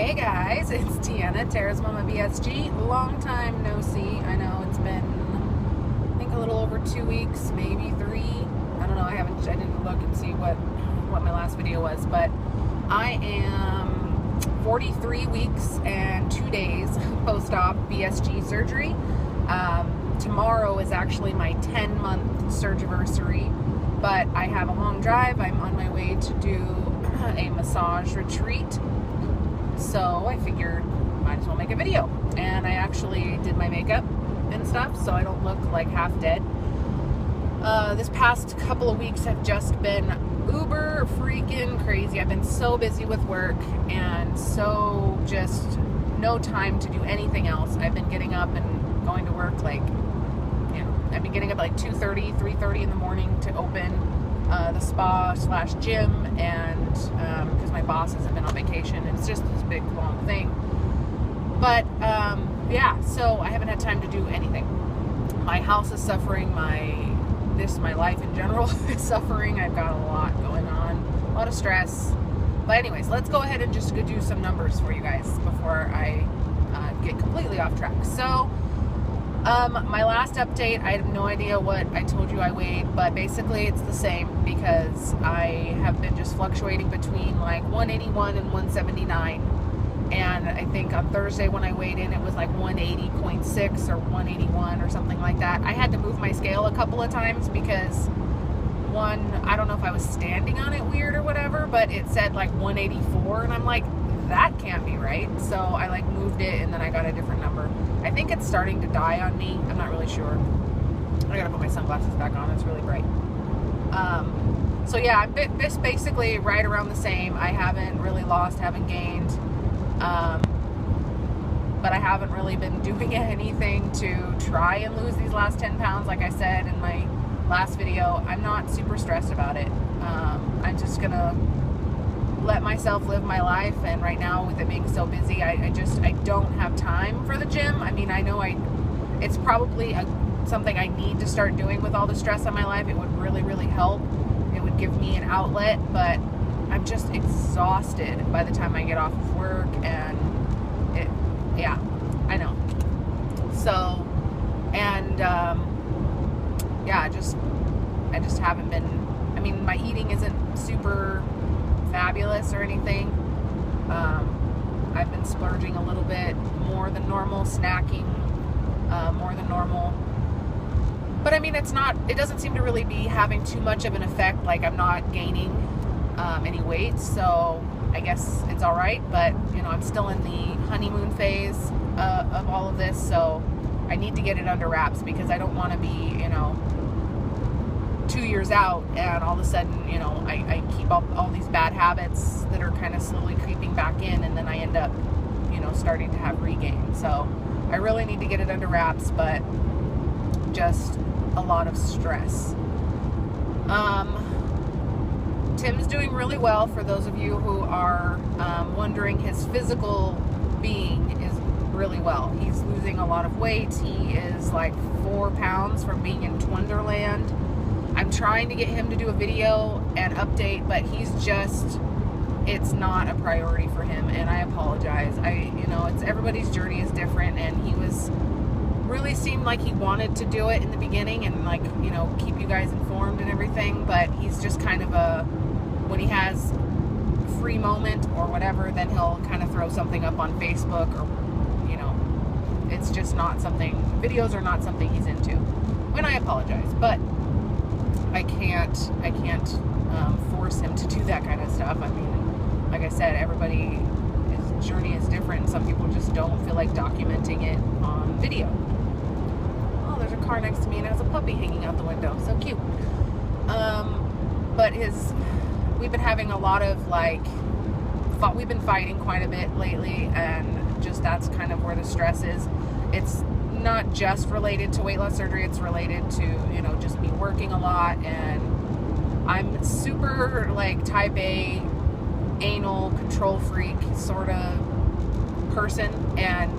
Hey guys, it's Deanna, Tara's Mama VSG. Long time no see. I know it's been, I think a little over 2 weeks, maybe 3. I don't know. I didn't look and see what my last video was, but I am 43 weeks and 2 days post-op VSG surgery. Tomorrow is actually my 10-month surgiversary, but I have a long drive. I'm on my way to do a massage retreat. So I figured might as well make a video, and I actually did my makeup and stuff so I don't look like half dead. This past couple of weeks have just been uber freaking crazy. I've been so busy with work and so just no time to do anything else. I've been getting up and going to work I've been getting up like 2:30, 3:30 in the morning to open the spa/gym, and because my boss hasn't been on vacation, and it's just this big long thing. But yeah, so I haven't had time to do anything. My house is suffering. My life in general is suffering. I've got a lot going on, a lot of stress. But anyways, let's go ahead and just go do some numbers for you guys before I get completely off track. So my last update, I have no idea what I told you I weighed, but basically it's the same because I have been just fluctuating between like 181 and 179. And I think on Thursday when I weighed in, it was like 180.6 or 181 or something like that. I had to move my scale a couple of times because I don't know if I was standing on it weird or whatever, but it said like 184, and I'm like, that can't be right. So I like moved it, and then I got a different number. I think it's starting to die on me. I'm not really sure. I gotta put my sunglasses back on. It's really bright. So yeah, I'm just basically right around the same. I haven't really lost, haven't gained. But I haven't really been doing anything to try and lose these last 10 pounds. Like I said in my last video, I'm not super stressed about it. I'm just gonna let myself live my life, and right now with it being so busy, I don't have time for the gym. I mean, I know it's probably something I need to start doing with all the stress on my life. It would really, really help. It would give me an outlet, but I'm just exhausted by the time I get off of work, and yeah, I know. So, and yeah, I just haven't been, I mean, my eating isn't super fabulous or anything. I've been splurging a little bit more than normal, snacking more than normal. But I mean, it doesn't seem to really be having too much of an effect. Like, I'm not gaining any weight, so I guess it's all right. But you know, I'm still in the honeymoon phase of all of this, so I need to get it under wraps because I don't want to be, 2 years out and all of a sudden, I keep all these bad habits that are kind of slowly creeping back in, and then I end up, starting to have regain. So I really need to get it under wraps, but just a lot of stress. Tim's doing really well. For those of you who are wondering, his physical being is really well. He's losing a lot of weight. He is like 4 pounds from being in Twonderland. I'm trying to get him to do a video and update, but it's not a priority for him, and I apologize. It's everybody's journey is different, and he really seemed like he wanted to do it in the beginning and keep you guys informed and everything, but he's just kind of when he has free moment or whatever, then he'll kind of throw something up on Facebook, or it's just not something, videos are not something he's into, and I apologize, but I can't force him to do that kind of stuff. I mean, like I said, everybody's journey is different, and some people just don't feel like documenting it on video. Oh, there's a car next to me and it has a puppy hanging out the window. So cute. But we've been having a lot of we've been fighting quite a bit lately, and just that's kind of where the stress is. It's not just related to weight loss surgery, it's related to, just me working a lot, and I'm super type A, anal, control freak sort of person, and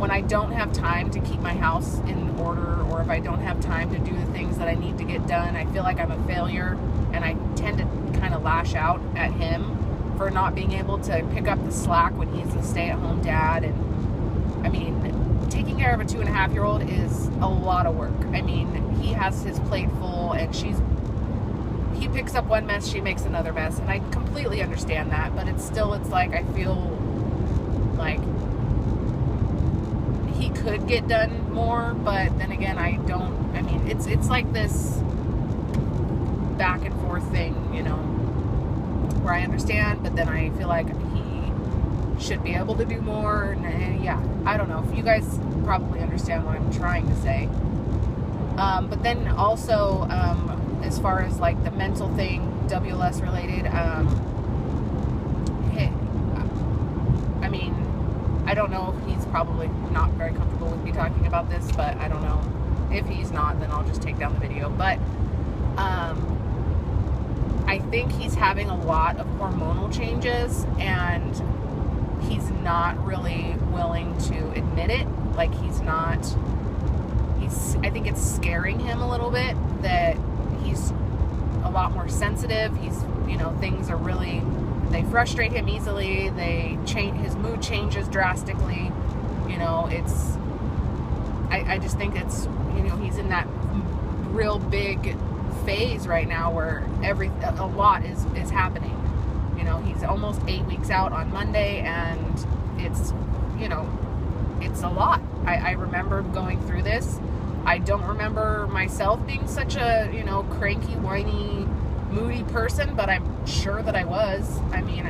when I don't have time to keep my house in order, or if I don't have time to do the things that I need to get done, I feel like I'm a failure, and I tend to kind of lash out at him for not being able to pick up the slack when he's a stay-at-home dad. And I mean, taking care of a 2.5-year-old is a lot of work. I mean, he has his plate full, and he picks up one mess, she makes another mess, and I completely understand that, but it's like, I feel like he could get done more, but then again, I mean, it's like this back and forth thing, you know, where I understand, but then I feel like he should be able to do more, and yeah, I don't know. If you guys probably understand what I'm trying to say. But then also, as far as like the mental thing, WLS related, I mean, I don't know if he's probably not very comfortable with me talking about this, but I don't know. If he's not, then I'll just take down the video. But I think he's having a lot of hormonal changes, and he's not really willing to admit it. Like, I think it's scaring him a little bit that he's a lot more sensitive. You know, things are really, they frustrate him easily. His mood changes drastically. You know, I just think it's, you know, he's in that real big phase right now where a lot is happening. You know, he's almost 8 weeks out on Monday, and it's, you know, it's a lot. I remember going through this. I don't remember myself being such a, you know, cranky, whiny, moody person, but I'm sure that I was. I mean,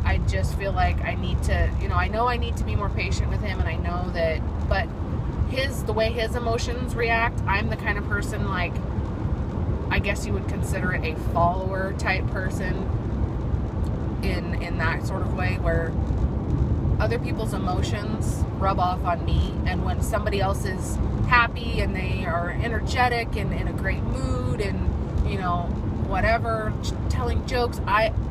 I just feel like I need to, you know, I know I need to be more patient with him, and I know that, but the way his emotions react, I'm the kind of person, like, I guess you would consider it a follower type person in that sort of way, where other people's emotions rub off on me, and when somebody else is happy and they are energetic and in a great mood and, you know, whatever, telling jokes,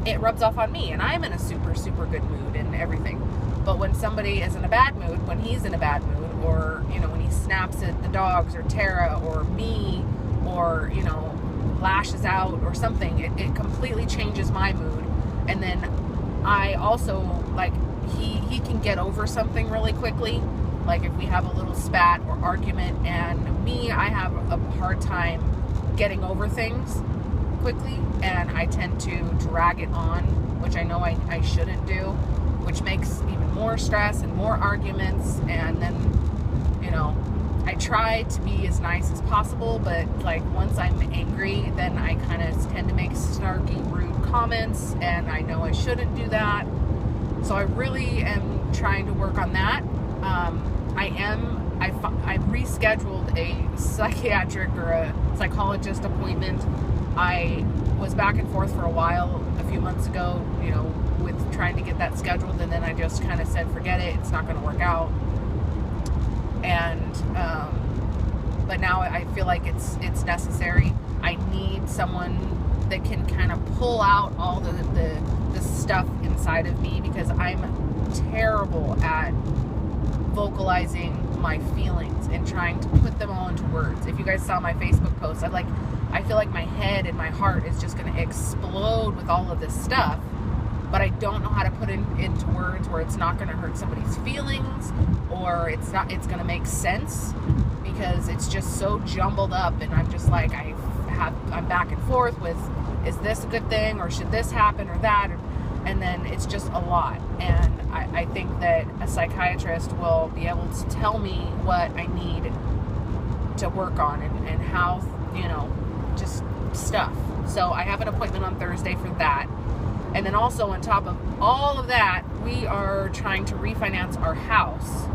it rubs off on me, and I'm in a super, super good mood and everything. But when somebody is in a bad mood, when he's in a bad mood, or, you know, when he snaps at the dogs or Tara or me, or, you know, lashes out or something, it completely changes my mood. And then I also, like, he can get over something really quickly. Like, if we have a little spat or argument, and me, I have a hard time getting over things quickly, and I tend to drag it on, which I know I shouldn't do, which makes even more stress and more arguments. And then, you know, I try to be as nice as possible, but like, once I'm angry, then I kind of tend to make snarky, rude comments, and I know I shouldn't do that. So I really am trying to work on that. I rescheduled a psychiatric or a psychologist appointment. I was back and forth for a while a few months ago, you know, with trying to get that scheduled, and then I just kind of said, forget it, it's not going to work out. And but now I feel like it's necessary. I need someone that can kind of pull out all the stuff inside of me, because I'm terrible at vocalizing my feelings and trying to put them all into words. If you guys saw my Facebook post, I feel like my head and my heart is just going to explode with all of this stuff, but I don't know how to put it into words where it's not going to hurt somebody's feelings, or it's going to make sense, because it's just so jumbled up, and I'm just like, I'm back and forth with, is this a good thing, or should this happen or that, and then it's just a lot. And I think that a psychiatrist will be able to tell me what I need to work on, and how, you know, just stuff. So I have an appointment on Thursday for that. And then also, on top of all of that, we are trying to refinance our house.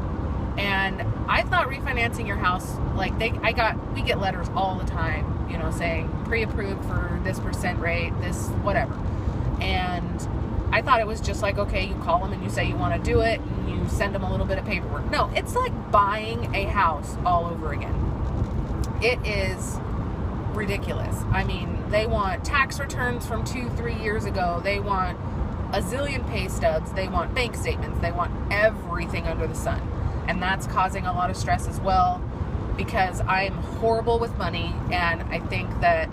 And I thought refinancing your house, like, we get letters all the time, you know, saying pre-approved for this % rate, this whatever. And I thought it was just like, okay, you call them and you say you want to do it, and you send them a little bit of paperwork. No, it's like buying a house all over again. It is ridiculous. I mean, they want tax returns from 2-3 years ago. They want a zillion pay stubs. They want bank statements. They want everything under the sun. And that's causing a lot of stress as well, because I'm horrible with money, and I think that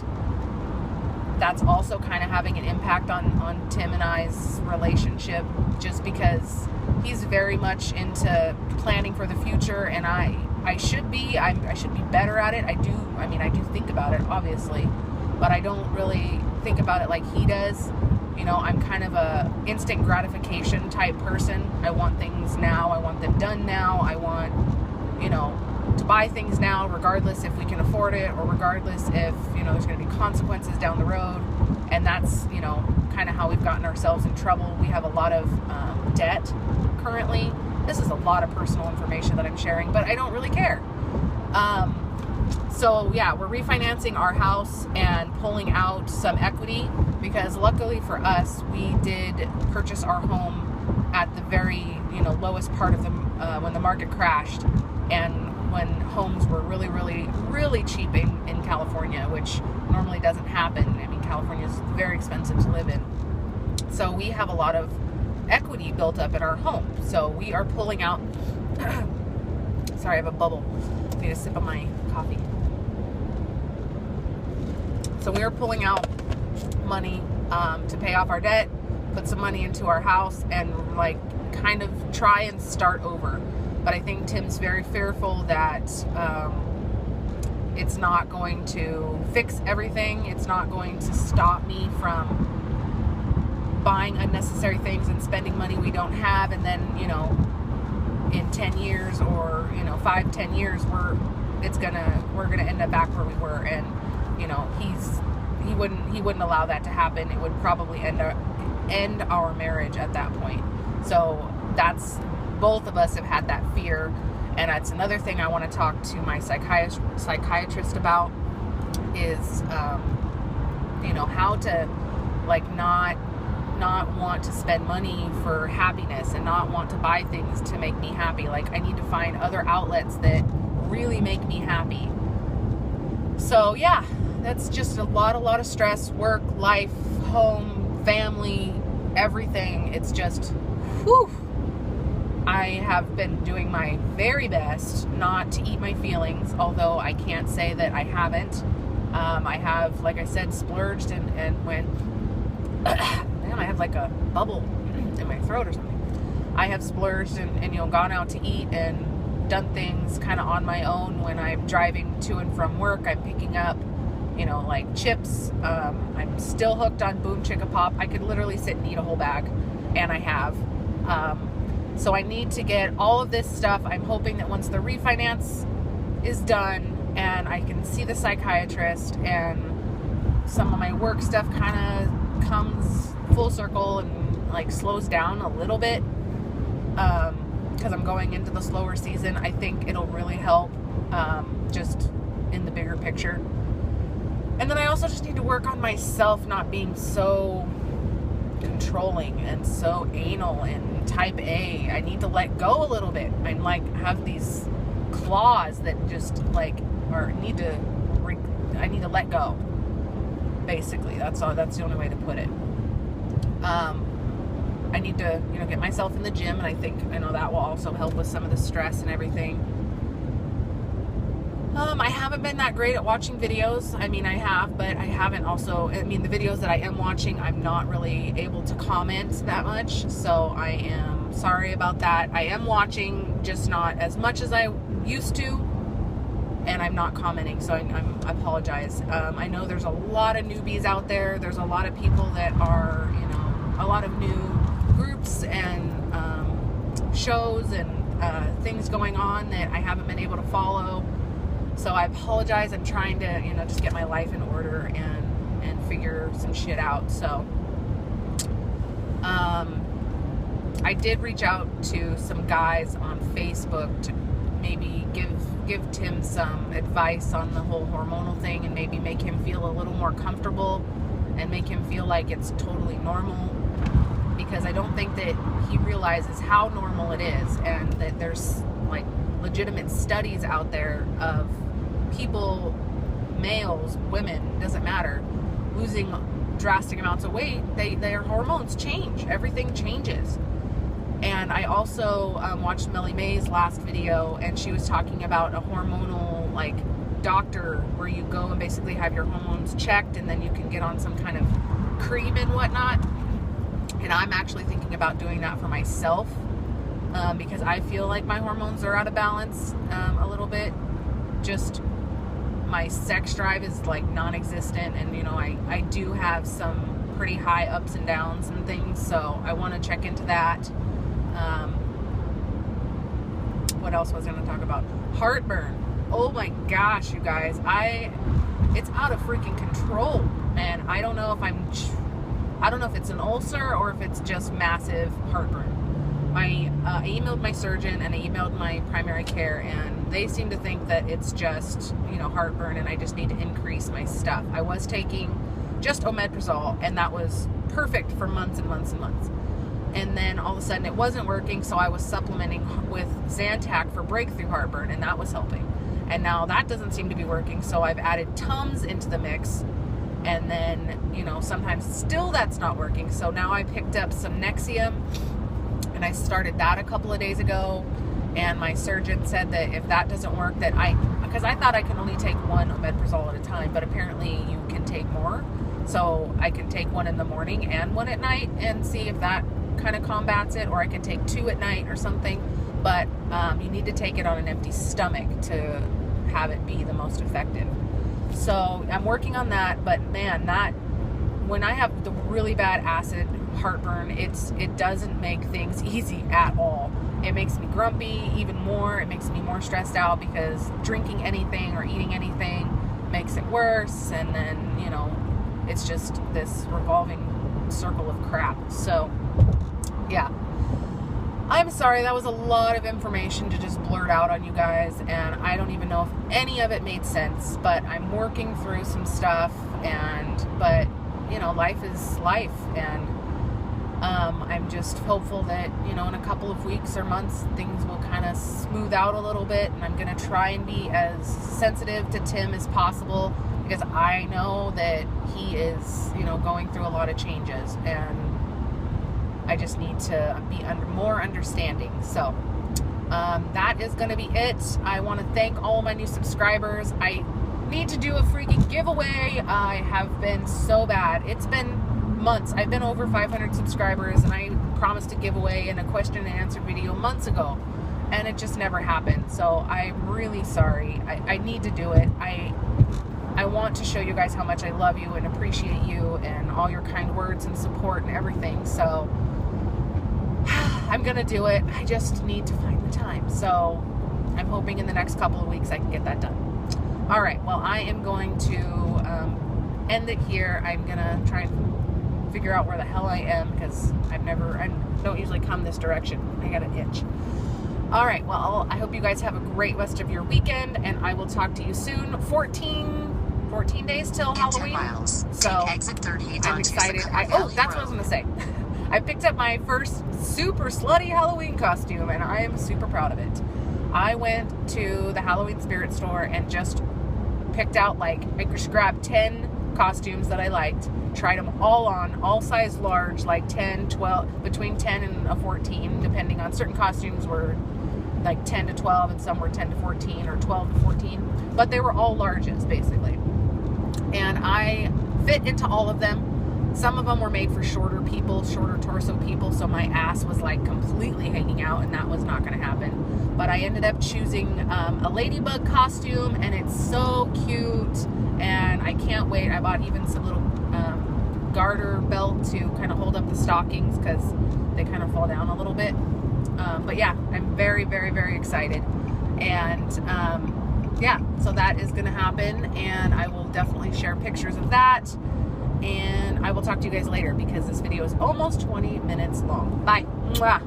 that's also kind of having an impact on Tim and I's relationship, just because he's very much into planning for the future, and I should be better at it. I do think about it, obviously, but I don't really think about it like he does. You know, I'm kind of a instant gratification type person. I want things now. I want them done now. I want, you know, to buy things now, regardless if we can afford it, or regardless if, you know, there's going to be consequences down the road. And that's, you know, kind of how we've gotten ourselves in trouble. We have a lot of debt currently. This is a lot of personal information that I'm sharing, but I don't really care. So yeah, we're refinancing our house and pulling out some equity, because luckily for us, we did purchase our home at the very, you know, lowest part of the when the market crashed, and when homes were really, really, really cheap in California, which normally doesn't happen. I mean, California is very expensive to live in. So we have a lot of equity built up in our home. So we are pulling out, sorry, I have a bubble. I need a sip of my coffee. So we are pulling out money to pay off our debt, put some money into our house, and like kind of try and start over. But I think Tim's very fearful that it's not going to fix everything. It's not going to stop me from buying unnecessary things and spending money we don't have, and then, you know, in 10 years or, you know, 5-10 years, we're gonna end up back where we were. And, you know, he wouldn't allow that to happen. It would probably end our marriage at that point. So that's, both of us have had that fear, and that's another thing I want to talk to my psychiatrist about is, you know, how to like not want to spend money for happiness, and not want to buy things to make me happy. Like, I need to find other outlets that really make me happy. So yeah, that's just a lot of stress, work, life, home, family, everything. It's just, whew. I have been doing my very best not to eat my feelings, although I can't say that I haven't. I have, like I said, splurged and went, man, I have like a bubble in my throat or something. I have splurged and you know, gone out to eat and done things kind of on my own. When I'm driving to and from work, I'm picking up, you know, like chips. I'm still hooked on Boom Chicka Pop. I could literally sit and eat a whole bag, and I have. So I need to get all of this stuff. I'm hoping that once the refinance is done and I can see the psychiatrist and some of my work stuff kind of comes full circle and like slows down a little bit, because I'm going into the slower season, I think it'll really help, just in the bigger picture. And then I also just need to work on myself not being so controlling and so anal and type A. I need to let go a little bit. I like have these claws that just like, or I need to let go. Basically, that's the only way to put it. I need to, you know, get myself in the gym, and I know that will also help with some of the stress and everything. I haven't been that great at watching videos. I mean, I have, but I haven't also, I mean, the videos that I am watching, I'm not really able to comment that much, so I am sorry about that. I am watching, just not as much as I used to, and I'm not commenting, so I apologize. I know there's a lot of newbies out there. There's a lot of people that are, you know, a lot of new groups and shows and things going on that I haven't been able to follow. So I apologize. I'm trying to, you know, just get my life in order and figure some shit out. So I did reach out to some guys on Facebook to maybe give Tim some advice on the whole hormonal thing, and maybe make him feel a little more comfortable and make him feel like it's totally normal, because I don't think that he realizes how normal it is, and that there's like legitimate studies out there of people, males, women, doesn't matter, losing drastic amounts of weight. Their hormones change. Everything changes. And I also watched Melly May's last video, and she was talking about a hormonal like doctor where you go and basically have your hormones checked, and then you can get on some kind of cream and whatnot. And I'm actually thinking about doing that for myself, because I feel like my hormones are out of balance a little bit. Just my sex drive is like non-existent, and you know, I do have some pretty high ups and downs and things, so I want to check into that. What else was I going to talk about? Heartburn. Oh my gosh, you guys, it's out of freaking control, and I don't know if it's an ulcer or if it's just massive heartburn. I emailed my surgeon and I emailed my primary care, and they seem to think that it's just, you know, heartburn, and I just need to increase my stuff. I was taking just omeprazole, and that was perfect for months and months and months. And then all of a sudden it wasn't working, so I was supplementing with Zantac for breakthrough heartburn, and that was helping. And now that doesn't seem to be working, so I've added Tums into the mix, and then, you know, sometimes still that's not working. So now I picked up some Nexium, and I started that a couple of days ago, and my surgeon said that if that doesn't work, that because I thought I can only take one omeprazole at a time, but apparently you can take more. So I can take one in the morning and one at night and see if that kind of combats it, or I can take 2 at night or something. But you need to take it on an empty stomach to have it be the most effective. So I'm working on that, but man, when I have the really bad acid heartburn, it doesn't make things easy at all. It makes me grumpy even more. It makes me more stressed out because drinking anything or eating anything makes it worse, and then, you know, it's just this revolving circle of crap. So yeah, I'm sorry, that was a lot of information to just blurt out on you guys, and I don't even know if any of it made sense, but I'm working through some stuff, but you know, life is life, and I'm just hopeful that, you know, in a couple of weeks or months things will kind of smooth out a little bit, and I'm going to try and be as sensitive to Tim as possible, because I know that he is, you know, going through a lot of changes, and I just need to be more understanding. So that is going to be it. I want to thank all my new subscribers. I need to do a freaking giveaway. I have been so bad. It's been months. I've been over 500 subscribers, and I promised a giveaway in a question and answer video months ago, and it just never happened. So I'm really sorry. I need to do it. I want to show you guys how much I love you and appreciate you and all your kind words and support and everything. So I'm gonna do it. I just need to find the time. So I'm hoping in the next couple of weeks I can get that done. All right, well, I am going to end it here. I'm gonna try and figure out where the hell I am, because I don't usually come this direction. I got an itch. All right, well, I hope you guys have a great rest of your weekend, and I will talk to you soon. 14 days till Halloween. So I'm excited. That's what I was gonna say. I picked up my first super slutty Halloween costume, and I am super proud of it. I went to the Halloween spirit store and just picked out, like, I just grabbed 10 costumes that I liked, tried them all on, all size large, like 10, 12, between 10 and a 14, depending on, certain costumes were like 10 to 12, and some were 10 to 14 or 12 to 14, but they were all larges basically. And I fit into all of them. Some of them were made for shorter people, shorter torso people, so my ass was like completely hanging out, and that was not going to happen. But I ended up choosing a ladybug costume, and it's so cute, and I can't wait. I bought even some little garter belt to kind of hold up the stockings, because they kind of fall down a little bit. But yeah, I'm very, very, very excited. And yeah, so that is going to happen, and I will definitely share pictures of that. And I will talk to you guys later, because this video is almost 20 minutes long. Bye. Mwah.